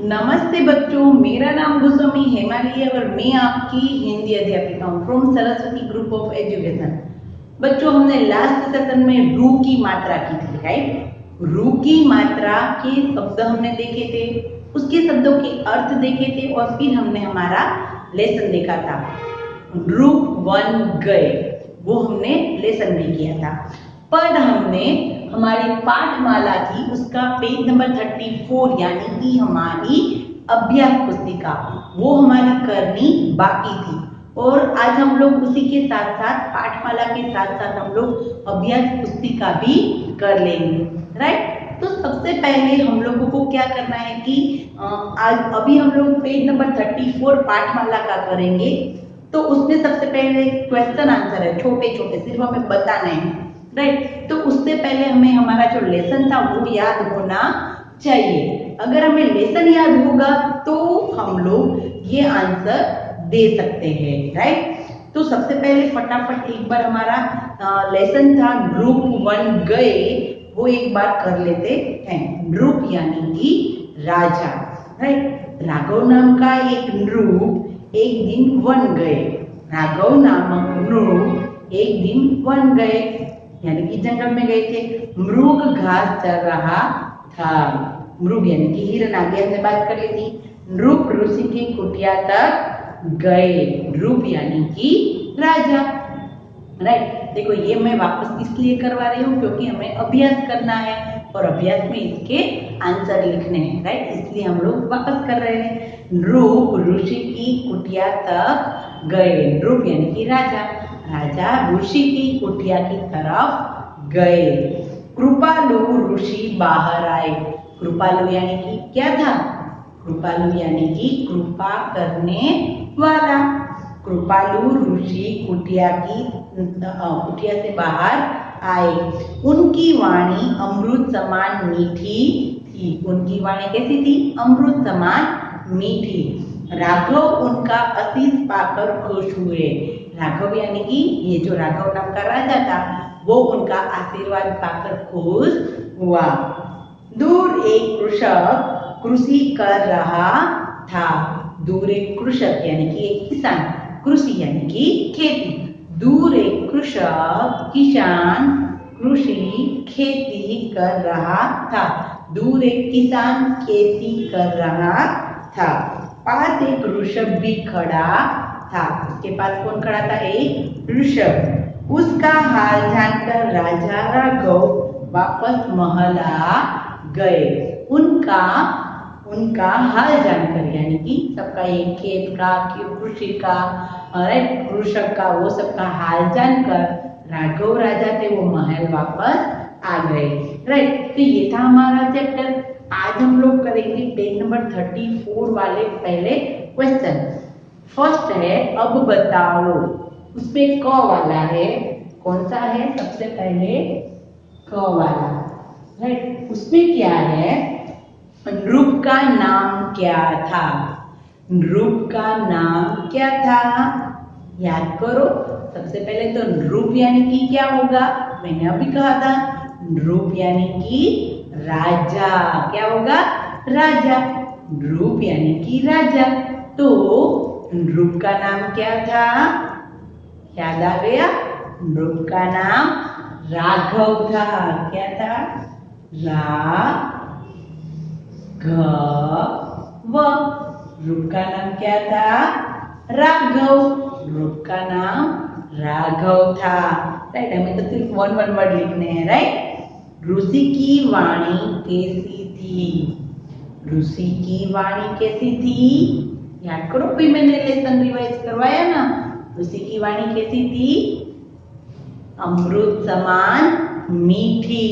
नमस्ते बच्चों, मेरा नाम गोस्वामी हेमाली है और मैं आपकी हिंदी अध्यापिका हूँ from Saraswati group of education. बच्चों, हमने लास्ट सेशन में रू की मात्रा की थी, राइट। रू की मात्रा के शब्द हमने देखे थे, उसके शब्दों के अर्थ देखे थे और फिर हमने हमारा लेसन देखा था। ड्रूप वन गए, वो हमने लेसन भी किया था। पर हमने हमारी पाठमाला की उसका पेज नंबर 34 यानी कि हमारी अभ्यास पुस्तिका वो हमारी करनी बाकी थी। और आज हम लोग उसी के साथ साथ पाठमाला के साथ साथ हम लोग अभ्यास पुस्तिका भी कर लेंगे, राइट। तो सबसे पहले हम लोगों को क्या करना है कि आज अभी हम लोग पेज नंबर 34 पाठमाला का करेंगे। तो उसमें सबसे पहले क्वेश्चन आंसर है, छोटे छोटे सिर्फ हमें बताने हैं, राइट। तो उससे पहले हमें हमारा जो लेसन था वो याद होना चाहिए। अगर हमें लेसन याद होगा तो हम लोग ये आंसर दे सकते हैं, राइट। तो सबसे पहले फटाफट एक बार हमारा लेसन था ग्रुप वन गए, वो एक बार कर लेते हैं। नृप यानी कि राजा, राइट। राघव नाम का एक नृप एक दिन वन गए। राघव नामक नृप एक दिन वन गए यानी कि जंगल में गए थे। मृग घास चर रहा था। मृग यानी कि हिरन, आगे हमने बात कर ली थी। नृप ऋषि की कुटिया तक गए। नृप यानी कि राजा, राइट। देखो, ये मैं वापस इसलिए करवा रही हूँ क्योंकि हमें अभ्यास करना है और अभ्यास में इसके आंसर लिखने हैं, राइट। इसलिए हम लोग वापस कर रहे हैं। नृप ऋषि की कुटिया तक गए। नृप यानी कि राजा, राजा ऋषि की कुटिया की तरफ गए। कृपालु ऋषि बाहर आए। कृपालु यानी कि क्या था? कृपालु यानी कि कृपा करने वाला। कृपालु ऋषि कुटिया से बाहर आए। उनकी वाणी अमृत समान मीठी थी। उनकी वाणी कैसी थी? अमृत समान मीठी। राघव उनका आशीष पाकर खुश हुए। राघव यानी कि ये जो राघव नाम का राजा था वो उनका आशीर्वाद पाकर खुश हुआ। दूर एक कृषक कृषि कर रहा था। दूर एक कृषक यानी कि एक किसान, कृषि यानी कि खेती। दूर एक कृषक किसान कृषि खेती कर रहा था। दूर एक किसान खेती कर रहा था। पास एक ऋषभ भी खड़ा था। उसके पास कौन खड़ा था? एक ऋषभ। उसका हाल जानकर राजा राघव वापस महल आ गए। उनका हाल जानकर यानी कि सबका एक खेत का, कृषि का, राइट, कृषक का, वो सबका हाल जानकर राघव राजा थे वो महल वापस आ गए, राइट। तो ये था हमारा चैप्टर। आज हम लोग करेंगे पेज नंबर 34 वाले पहले क्वेश्चन। फर्स्ट है अब बताओ, उसमें क वाला है। कौन सा है? सबसे पहले क वाला, राइट। उसमें क्या है? नृप का नाम क्या था? नृप का नाम क्या था? याद करो। सबसे पहले तो नृप यानी कि क्या होगा? मैंने अभी कहा था नृप यानी कि राजा। क्या होगा? राजा। नृप यानी कि राजा। तो नृप का नाम क्या था? याद आ गया? नृप का नाम राघव था। क्या था? राघव। नृप का नाम क्या था? राघव। नृप का नाम राघव था, राइट। हमें तो सिर्फ वन वर्ड लिखने हैं, राइट। ऋषि की वाणी कैसी थी? ऋषि की वाणी कैसी थी? याद करो, भी मैंने लेसन रिवाइज करवाया ना। ऋषि की वाणी कैसी थी? अमृत समान मीठी।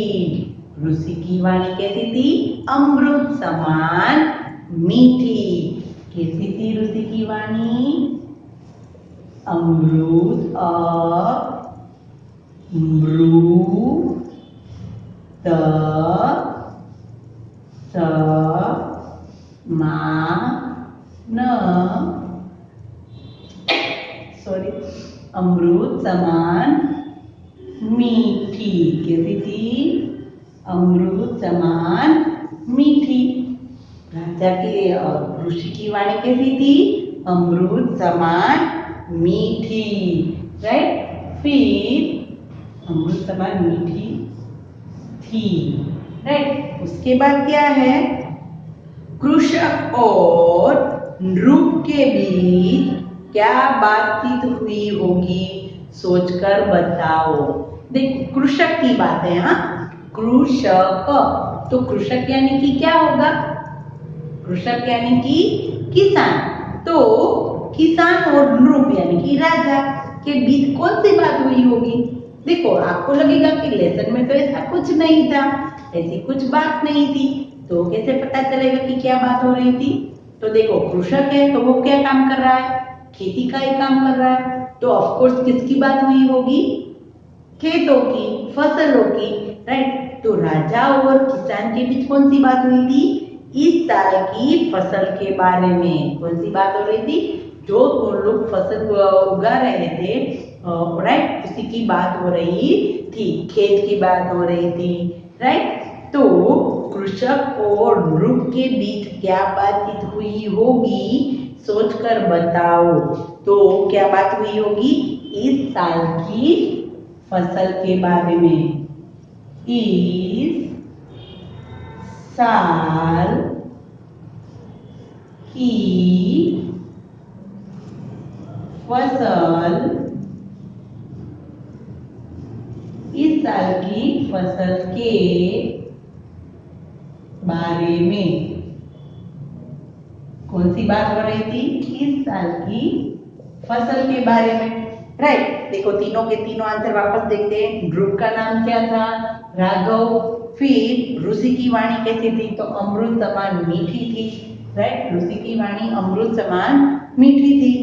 ऋषि की वाणी कैसी थी? अमृत समान मीठी। कैसी थी ऋषि की वाणी? अमृत अमृत समान मीठी। कैसी थी? अमृत समान मीठी। राजा की ऋषि की वाणी कैसी थी? अमृत समान मीठी, राइट। फिर अमृत समान मीठी थी, राइट। उसके बाद क्या है? कृषक और नृप के बीच क्या बातचीत हुई होगी, सोचकर बताओ। देखो कृषक की बात है, हाँ, कृषक। तो कृषक यानी कि क्या होगा? कृषक यानी कि किसान। तो किसान और नृप यानी कि राजा के बीच कौन सी बात हुई होगी? देखो आपको लगेगा कि लेसन में तो ऐसा कुछ नहीं था, ऐसी कुछ बात नहीं थी, तो कैसे पता चलेगा कि क्या बात हो रही थी? तो देखो कृषक है तो वो क्या काम कर रहा है? खेती का ही काम कर रहा है, तो ऑफ कोर्स किसकी बात हुई होगी? खेतों की, फसलों की, राइट। तो राजा और किसान के बीच कौन सी बात हुई थी? इस साल की फसल के बारे में। कौन सी बात हो रही थी? जो वो लोग फसल उगा रहे थे, राइट, उसी की बात हो रही थी, खेत की बात हो रही थी, राइट। तो कृषक और नृप के बीच क्या बातचीत हुई होगी, सोचकर बताओ। तो क्या बात हुई होगी? इस साल की फसल के बारे में। इस साल की फसल, इस साल की फसल के बारे में कौन सी बात हो रही थी? इस साल की फसल के बारे में, राइट। देखो तीनों के तीनों आंसर वापस देखते हैं। ध्रुव का नाम क्या था? राघव। फिर ऋषि की वाणी कैसी थी? तो अमृत समान मीठी थी, राइट। ऋषि की वाणी अमृत समान मीठी थी।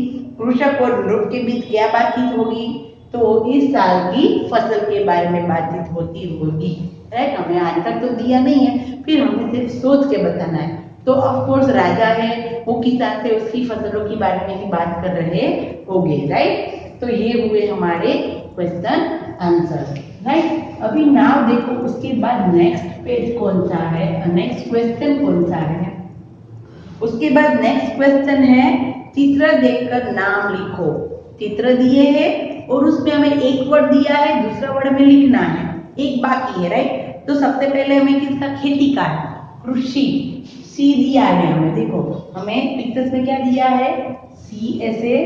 कृषक और नृप के बीच क्या बातचीत होगी? तो इस साल की फसल के बारे में बातचीत होती होगी, राइट। हमें आंसर तो दिया नहीं है, फिर हमें सिर्फ सोच के बताना है। तो ऑफ कोर्स राजा है, वो किसान से उसकी फसलों के बारे में ही बात कर रहे होंगे, राइट। तो ये हुए हमारे क्वेश्चन आंसर, राइट। अभी नाउ देखो उसके बाद नेक्स्ट पेज कौन सा है, नेक्स्ट क्वेश्चन कौन सा है। उसके बाद नेक्स्ट क्वेश्चन है चित्र देखकर नाम लिखो। चित्र दिए हैं और उसमें हमें एक वर्ड दिया है, दूसरा वर्ड हमें लिखना है, एक बाकी है, राइट। तो सबसे पहले हमें किसका? खेती का है, कृषि। सी दिया है हमें, देखो हमें पिक्चर्स में क्या दिया है? सी ऐसे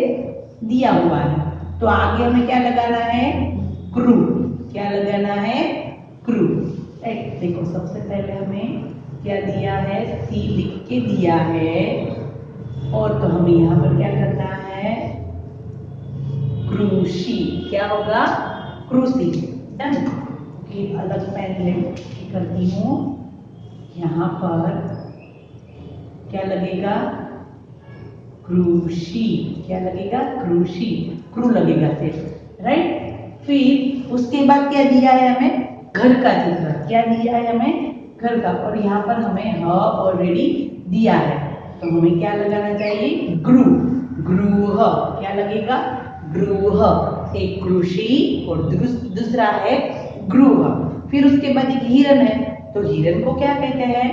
दिया हुआ है, तो आगे हमें क्या लगाना है? क्रू। क्या लगाना है? Crew, right. देखो सबसे पहले हमें क्या दिया है? सी लिख के दिया है, और तो हमें यहाँ पर क्या करना है? कृषि। क्या होगा? कृषि। डन। अलग पेन ले करती हूँ, यहाँ पर क्या लगेगा? कृषि। क्या लगेगा? कृषि। क्रू लगेगा सिर्फ, राइट। फिर उसके बाद क्या दिया है हमें? घर का चित्र। क्या दिया है हमें? घर का, और यहाँ पर हमें ह ऑलरेडी दिया है, तो हमें क्या लगाना चाहिए? ग्रू। गृह। क्या लगेगा? गृह। एक कृषि और दूसरा है गृह। फिर उसके बाद एक हिरन है, तो हिरन को क्या कहते हैं?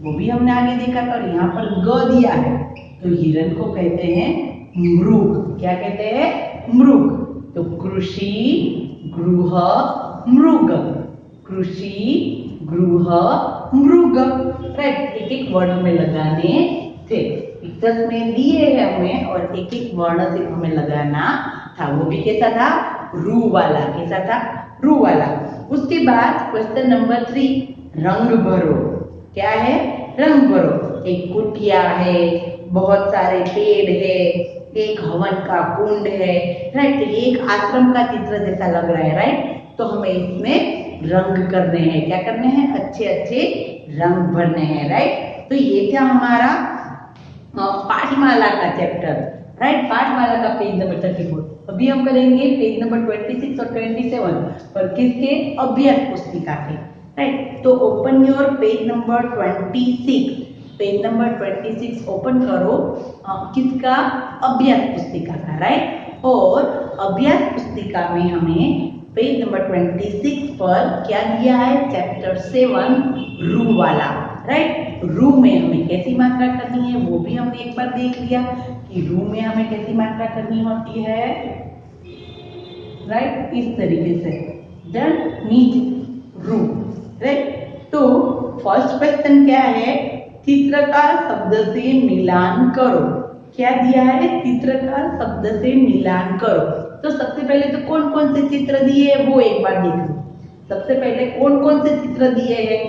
वो भी हमने आगे देखा था, और यहाँ पर ग दिया है, तो हिरन को कहते हैं मृग। क्या कहते हैं? मृग। तो कृषि, गृह, मृग। कृषि, गृह, मृग, राइट। एक एक वर्ड में लगाने थे, पिक्चर्स में दिए हैं हमें, और एक एक वर्ड से हमें लगाना था। वो भी कैसा था? रू वाला। कैसा था? रू वाला। उसके बाद क्वेश्चन नंबर 3, रंग भरो। क्या है? रंग भरो। एक कुटिया है, बहुत सारे पेड़ है, एक हवन का कुंड है, राइट। एक आश्रम का चित्र जैसा लग रहा है, राइट। तो हमें इसमें रंग करने हैं। क्या करने हैं? अच्छे अच्छे रंग भरने हैं, राइट। तो ये था हमारा पाठमाला का चैप्टर, राइट। पाठमाला का पेज नंबर 34। अभी हम करेंगे पेज नंबर 26 और 27 और किसके? अभ्यास पुस्तिका के, राइट। तो open your page number 26। Page number 26 open करो, किसका? अभ्यास पुस्तिका का, राइट। और अभ्यास पुस्तिका में हमें पेज नंबर 26 पर क्या दिया है? चैप्टर 7 रू वाला, राइट। रू में हमें कैसी मात्रा करनी है वो भी हमने एक बार देख लिया कि रू में हमें कैसी मात्रा करनी होती है, राइट, इस तरीके से डन, नीचे रू, राइट। तो फर्स्ट क्वेश्चन क्या है, चित्रकार शब्द से मिलान करो। क्या दिया है, चित्रकार शब्द से मिलान करो। तो सबसे पहले तो कौन कौन से चित्र दिए वो एक बार देख लो। सबसे पहले कौन कौन से चित्र दिए हैं,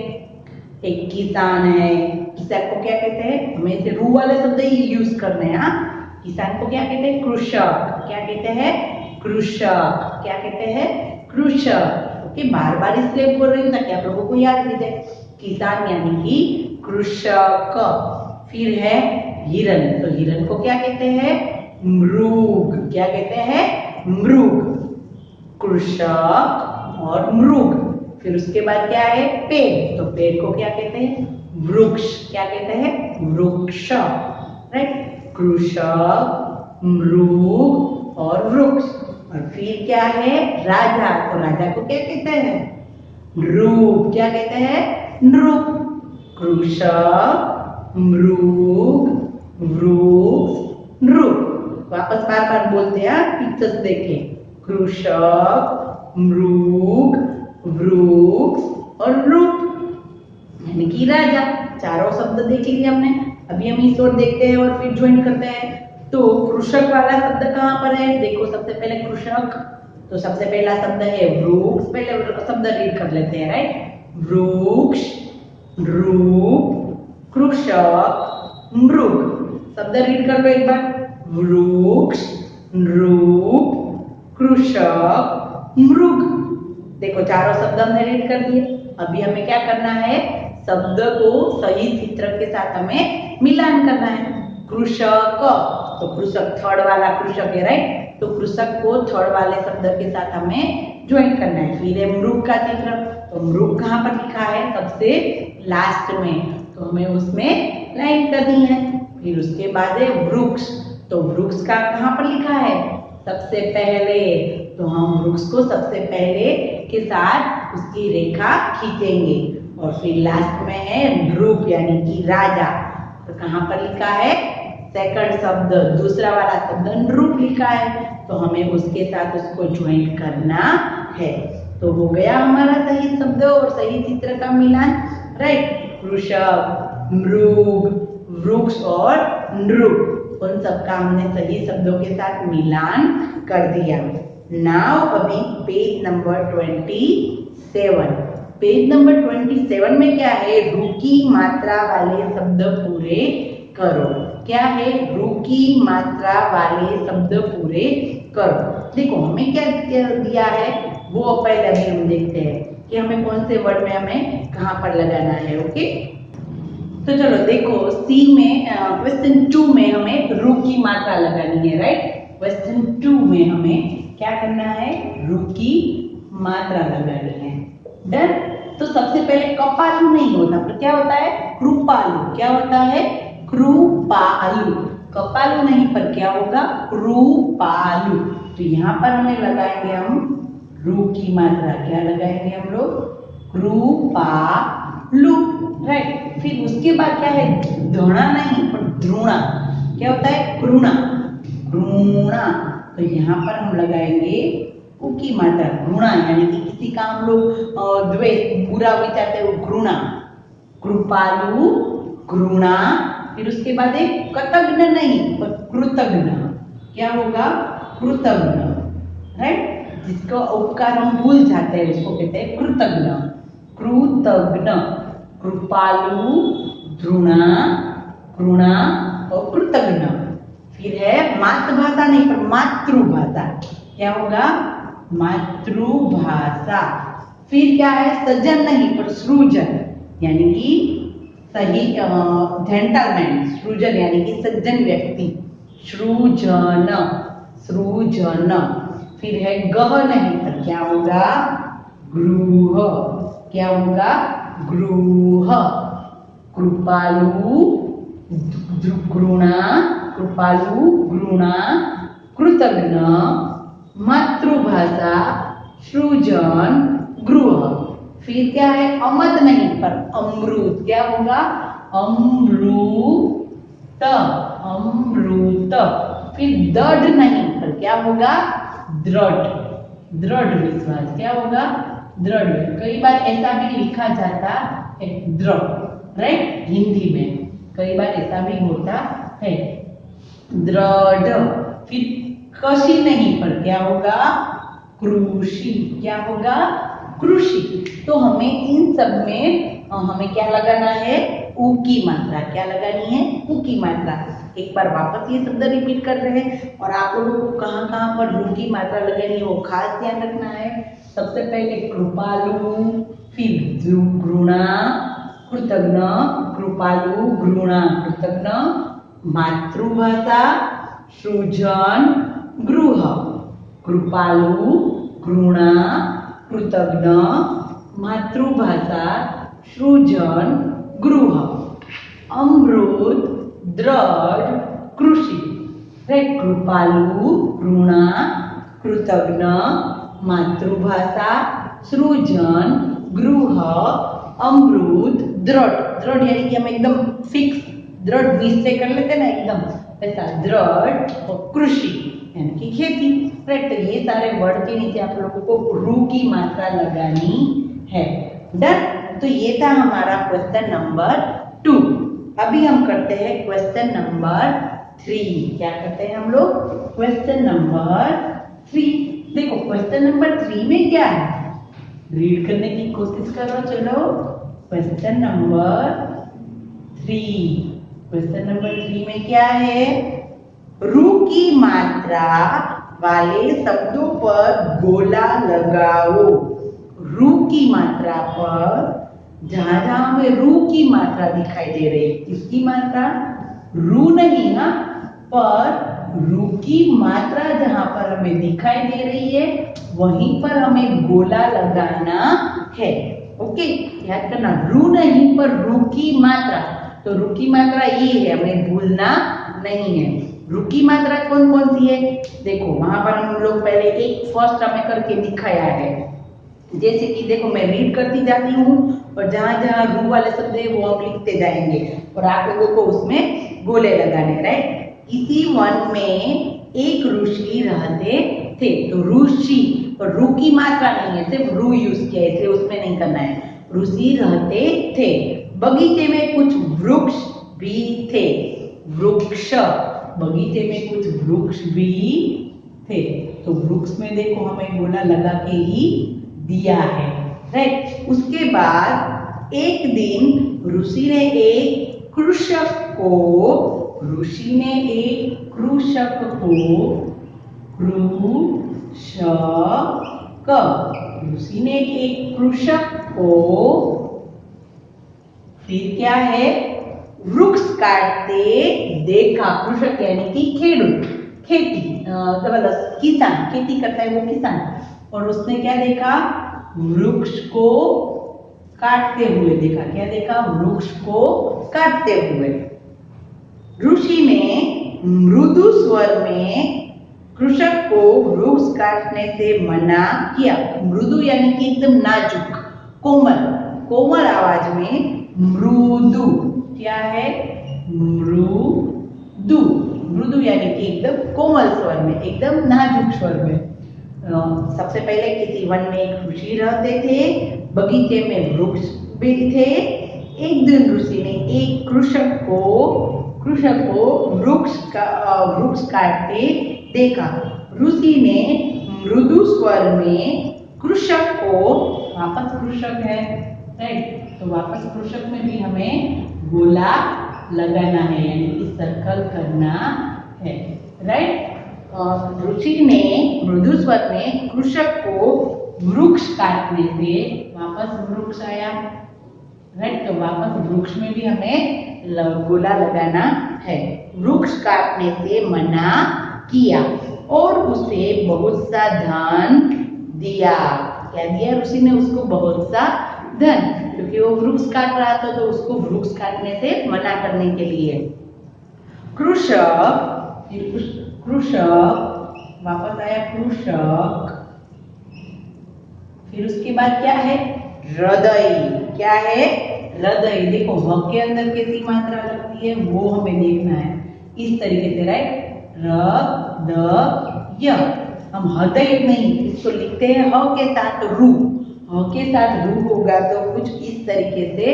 एक किसान है, किसान को क्या कहते हैं, हमें इसे रू वाले शब्द ही यूज करने हैं। हाँ, किसान को क्या कहते हैं, कृषक। क्या कहते हैं, कृषक। क्या कहते हैं, कृषक। ओके, बार बार इसलिए बोल रही हूँ ताकि आप लोगों को याद रह जाए। किसान यानी कि कृषक। फिर है हिरन, तो हिरन को क्या कहते हैं, मृग। क्या कहते हैं, मृग। कृषक और मृग। फिर उसके बाद क्या है, पेड़, तो पेड़ को क्या कहते हैं, वृक्ष। क्या कहते हैं, वृक्ष, राइट। कृषक, मृग और वृक्ष। और फिर क्या है, राजा, तो राजा को क्या कहते हैं, नृप। क्या कहते हैं, नृप। कृषक, मृग, वृक्ष, नृप। वापस बार बार बोलते हैं, पिक्चर्स देखें, कृषक, मृग, वृक्ष और नृप, यानी कि राजा। चारों शब्द देख लिए हमने। अभी हम इस ओर देखते हैं और फिर ज्वाइन करते हैं। तो कृषक वाला शब्द कहाँ पर है, देखो सबसे पहले कृषक, तो सबसे पहला शब्द है वृक्ष। पहले शब्द रीड कर लेते हैं, राइट। वृक्ष, नृप, कृषक, मृग। शब्द रीड कर लो एक बार, वृक्ष, नृप, कृषक, मृग। देखो चारों शब्द हमने रीड कर दिए। अभी हमें क्या करना है, शब्द को सही चित्र के साथ हमें मिलान करना है। कृषक, तो कृषक थर्ड वाला कृषक है, राइट, तो कृषक को थर्ड वाले शब्द के साथ हमें ज्वाइन करना है। फिर है मृग का चित्र, तो मृग कहाँ पर लिखा है, सबसे लास्ट में, तो हमें उसमें लाइन करनी है। फिर उसके बाद है वृक्ष, तो वृक्ष का कहाँ पर लिखा है, सबसे पहले, तो हम वृक्ष को सबसे पहले के साथ उसकी रेखा खींचेंगे। और फिर लास्ट में है नृप यानी कि राजा, तो कहाँ पर लिखा है, सेकंड शब्द, दूसरा वाला शब्द नृप लिखा है, तो हमें उसके साथ उसको ज्वाइन करना है। तो हो गया हमारा सही शब्द और सही चित्र का मिलान, राइट। कृषक, मृग, वृक्ष और नृप, उन सबका हमने सही शब्दों के साथ मिलान कर दिया। नाउ अभी पेज नंबर 27। पेज नंबर 27 में क्या है, रू की मात्रा वाले शब्द पूरे करो। क्या है, रू की मात्रा वाले शब्द पूरे करो। देखो हमें क्या दिया है वो पहले अभी हम देखते हैं कि हमें कौन से वर्ड में हमें कहाँ पर लगाना है। ओके, तो चलो देखो सी में क्वेश्चन 2 में हमें रू की मात्रा लगानी है, राइट। क्वेश्चन 2 में हमें क्या करना है, रू की मात्रा लगानी है, डन। तो सबसे पहले कपालू नहीं होता, पर क्या होता है, कृपालु। क्या होता है, कृपालु। कपालू नहीं, पर क्या होगा, कृपालु। तो यहाँ पर हमें लगाएंगे हम रू की मात्रा, क्या लगाएंगे हम लोग, कृपालु, राइट। फिर उसके बाद क्या है, धृणा नहीं पर ध्रुणा। क्या होता है, घृणा, घृणा। तो यहाँ पर हम लगाएंगे उ की मात्रा, घृणा, यानी कि किसी का हम लोग द्वेष, बुरा विचारते हैं, घृणा। कृपालु, घृणा। फिर उसके बाद एक कृतघ्न नहीं पर कृतघ्न। क्या होगा, कृतघ्न, राइट। जिसका उपकार हम भूल जाते हैं उसको कहते हैं कृतघ्न, कृतघ्न। कृपालु, घृणा, घृणा और कृतघ्न। फिर है मातृभाषा नहीं पर मातृभाषा। क्या होगा, मातृभाषा। फिर क्या है, सज्जन नहीं पर सृजन, यानी कि सही जेंटलमैन, सृजन यानी कि सज्जन व्यक्ति, सृजन, सृजन। फिर है गह नहीं पर क्या होगा, गृह। क्या होगा, गृह। कृपालु, घृणा, कृपालु, घृणा, कृतघ्न, मातृभाषा, सृजन, गृह। फिर क्या है, अमत नहीं पर अमृत। क्या होगा, अमृत, अमृत। फिर दृढ़ नहीं पर क्या होगा? दृढ़, दृढ़ विश्वास। क्या होगा? दृढ़। कई बार ऐसा भी लिखा जाता है दृढ़, राइट, हिंदी में कई बार ऐसा भी होता है दृढ़। फिर कृषि नहीं पर क्या होगा? कृषि। क्या होगा? कृषि। तो हमें इन सब में हमें क्या लगाना है? ऊ की मात्रा। क्या लगानी है? ऊ की मात्रा। एक बार वापस ये शब्द रिपीट कर रहे हैं और आप लोगों को कहाँ कहाँ पर रू की मात्रा लगानी है वो खास ध्यान रखना है। सबसे पहले कृपालु, फिर घृणा, कृतज्ञ, कृपालु, घृणा, कृतज्ञ, मातृभाषा, सृजन, गृह। कृपालु, घृणा, कृतज्ञ, मातृभाषा, सृजन, गृह। अमृत, दृढ़, कृषि। कृपालु, घृणा, कृतज्ञ, मातृभाषा, सृजन, गृह, अमृत, दृढ़। दृढ़ यानी कि हम एकदम फिक्स दृढ़ निश्चय कर लेते हैं ना एकदम ऐसा दृढ़, और कृषि यानी कि खेती। राइट, तो ये सारे वर्ड के नीचे आप लोगों को रू की मात्रा लगानी है। डन। तो ये था हमारा क्वेश्चन नंबर 2। अभी हम करते हैं क्वेश्चन नंबर 3। क्या करते हैं हम लोग? Question number 3। देखो क्वेश्चन नंबर 3 में क्या है, रीड करने की कोशिश करो। चलो क्वेश्चन नंबर 3। क्वेश्चन नंबर 3 में क्या है? रू की मात्रा वाले शब्दों पर गोला लगाओ। रू की मात्रा पर जहां जहां हमें रू की मात्रा दिखाई दे रही है, किसकी मात्रा? रू नहीं ना, पर रू की मात्रा जहां पर हमें दिखाई दे रही है वहीं पर हमें गोला लगाना है। ओके, याद करना, रू नहीं पर रू की मात्रा। तो रू की मात्रा ये है, हमें भूलना नहीं है। रू की मात्रा कौन कौन सी है? देखो वहां पर हम लोग पहले एक फर्स्ट हमें करके दिखाया है। जैसे कि देखो मैं रीड करती जाती हूँ और जहां जहां रू वाले शब्द है वो हम लिखते जाएंगे और आप लोगों को उसमें गोले लगाने। राइट, इसी वन में एक ऋषि रहते थे। तो ऋषि, और रू की मात्रा नहीं है, सिर्फ रू यूज किया है, इसलिए उसमें नहीं करना है। ऋषि रहते थे। बगीचे में कुछ वृक्ष भी थे। वृक्ष, बगीचे में कुछ वृक्ष भी थे। तो वृक्ष में देखो हमें गोला लगा के ही दिया है। राइट, उसके बाद एक दिन ऋषि ने एक कृषक को ऋषि ने एक कृषक को ऋषि ने एक कृषक को फिर क्या है? वृक्ष काटते देखा। कृषक यानी कि खेडूत, खेती किसान, खेती करता है वो किसान। और उसने क्या देखा? वृक्ष को काटते हुए देखा। क्या देखा? वृक्ष को काटते हुए। ऋषि ने मृदु स्वर में कृषक को वृक्ष काटने से मना किया। मृदु यानी कि एकदम नाजुक, कोमल, कोमल आवाज में मृदु। क्या है? मृदु। मृदु यानी कि एकदम कोमल स्वर में, एकदम नाजुक स्वर में। सबसे पहले किसी वन में एक ऋषि रहते थे, बगीचे में वृक्ष भी थे। एक दिन ऋषि ने एक कृषक को वृक्ष काटते देखा। ऋषि ने मृदु स्वर में कृषक को, वापस कृषक है, राइट, तो वापस कृषक में भी हमें गोला लगाना है, यानी कि सर्कल करना है। राइट, ऋषि ने मृदु स्वर में कृषक को वृक्ष काटने से, वापस वृक्ष आया। राइट, तो वापस वृक्ष में भी हमें गोला लगाना है। वृक्ष काटने से मना किया और उसे बहुत सा धन दिया। क्या दिया? ऋषि ने उसको बहुत सा धन, क्योंकि वो वृक्ष काट रहा था तो उसको वृक्ष काटने से मना करने के लिए। कृषक, वापस आया कृषक। फिर उसके बाद क्या है? हृदय। क्या है? हृदय, देखो ह के अंदर कैसी मात्रा लगती है वो हमें देखना है, इस तरीके से, राइट। हृदय, हम हृदय नहीं, इसको लिखते हैं ह के साथ रू, ह के साथ रू होगा तो कुछ इस तरीके से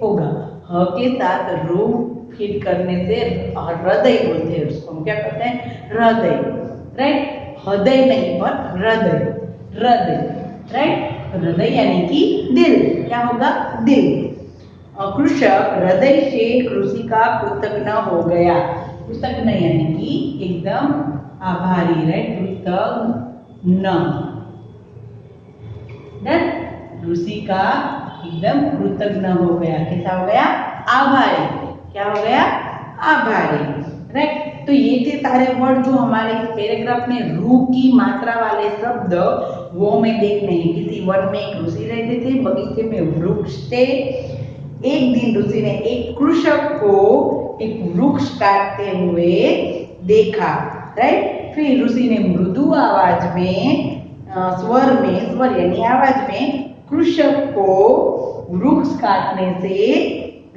होगा। ह के साथ रू फिट करने से हृदय बोलते हैं उसको, हम क्या कहते हैं, हृदय, राइट। हृदय नहीं पर हृदय, हृदय, राइट। हृदय यानी कि दिल, क्या होगा, दिल। कृषक हृदय से कृषि का कृतज्ञ हो गया, कृतज्ञ यानी कि एकदम आभारी, राइट, कृतज्ञ, ऋषि का एकदम कृतज्ञ हो गया, कैसा हो गया, आभारी, क्या हो गया, आभारी, राइट। तो ये थे सारे वर्ड जो हमारे इस पैराग्राफ में रू की मात्रा वाले शब्द वो हमें देखने हैं। किसी वन में एक ऋषि रहते थे, बगीचे में वृक्ष थे। एक दिन ऋषि ने एक कृषक को एक वृक्ष काटते हुए देखा, राइट। फिर ऋषि ने मृदु आवाज में, स्वर यानी आवाज में कृषक को वृक्ष काटने से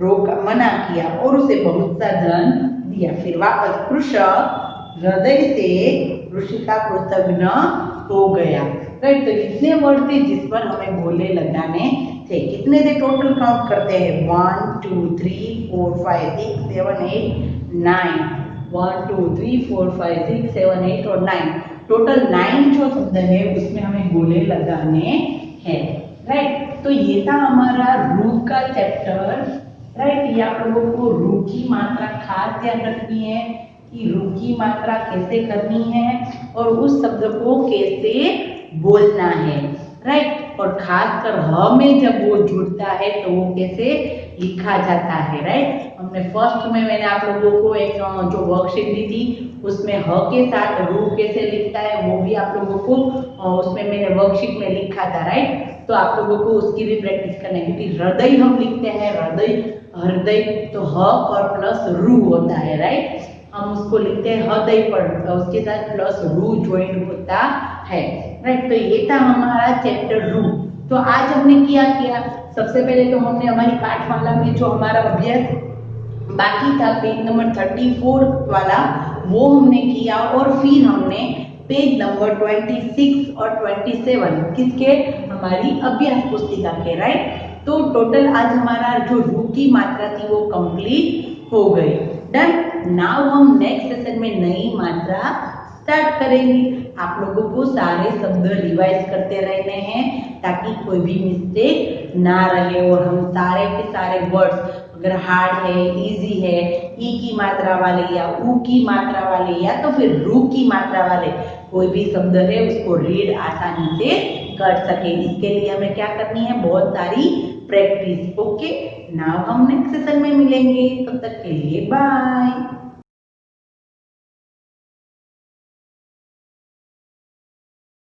रोका, मना किया और उसे बहुत सा धन दिया। फिर वापस कृषक हृदय से ऋषि का कृतज्ञ हो गया, राइट। तो इतने वर्ड थे जिस पर हमें बोले लगाने थे। कितने थे टोटल, काउंट करते हैं, 1 2 3 4 5 6 7 8 9, 1 2 3 4 5 6 7 8 और 9, टोटल 9 जो शब्द है उसमें हमें बोले लगाने हैं, राइट। तो ये था हमारा रू का चैप्टर, राइट। ये आप लोगों को रू की मात्रा खास ध्यान रखनी है कि रू की मात्रा कैसे करनी है और उस शब्द को कैसे बोलना है, राइट। और खासकर ह में जब वो जुड़ता है तो वो कैसे लिखा जाता है, राइट। हमने फर्स्ट में मैंने आप लोगों को एक जो वर्कशीट दी थी उसमें ह के साथ रू कैसे लिखता है वो भी आप लोगों को उसमें मैंने वर्कशीट में लिखा था, राइट। तो आप लोगों को उसकी भी प्रैक्टिस करना है क्योंकि हृदय हम लिखते हैं, हृदय, हृदय तो ह पर प्लस रू होता है, राइट। हम उसको लिखते हैं हृदय पर, उसके साथ प्लस रू ज्वाइन होता है, राइट। तो ये था हमारा चैप्टर रू। तो आज हमने क्या किया, सबसे पहले तो हमने हमारी पाठमाला में जो हमारा अभ्यास बाकी था पेज नंबर 34 वाला वो हमने किया और फिर हमने पेज नंबर 26 और 27 किसके, हमारी अभ्यास पुस्तिका के, राइट। तो टोटल आज हमारा जो रू की मात्रा थी वो कंप्लीट हो गई, डन। नाउ हम नेक्स्ट सेशन में नई मात्रा स्टार्ट करेंगे। आप लोगों को सारे शब्द रिवाइज करते रहने हैं ताकि कोई भी मिस्टेक ना रहे और हम सारे के सारे वर्ड्स, अगर हार्ड है, इजी है, ई की मात्रा वाले या ऊ की मात्रा वाले या तो फिर रू की मात्रा वाले कोई भी शब्द है उसको रीड आसानी से कर सके। इसके लिए हमें क्या करनी है, बहुत सारी प्रैक्टिस। ओके, नाउ हम नेक्स्ट सेशन में मिलेंगे, तब तक के लिए बाय।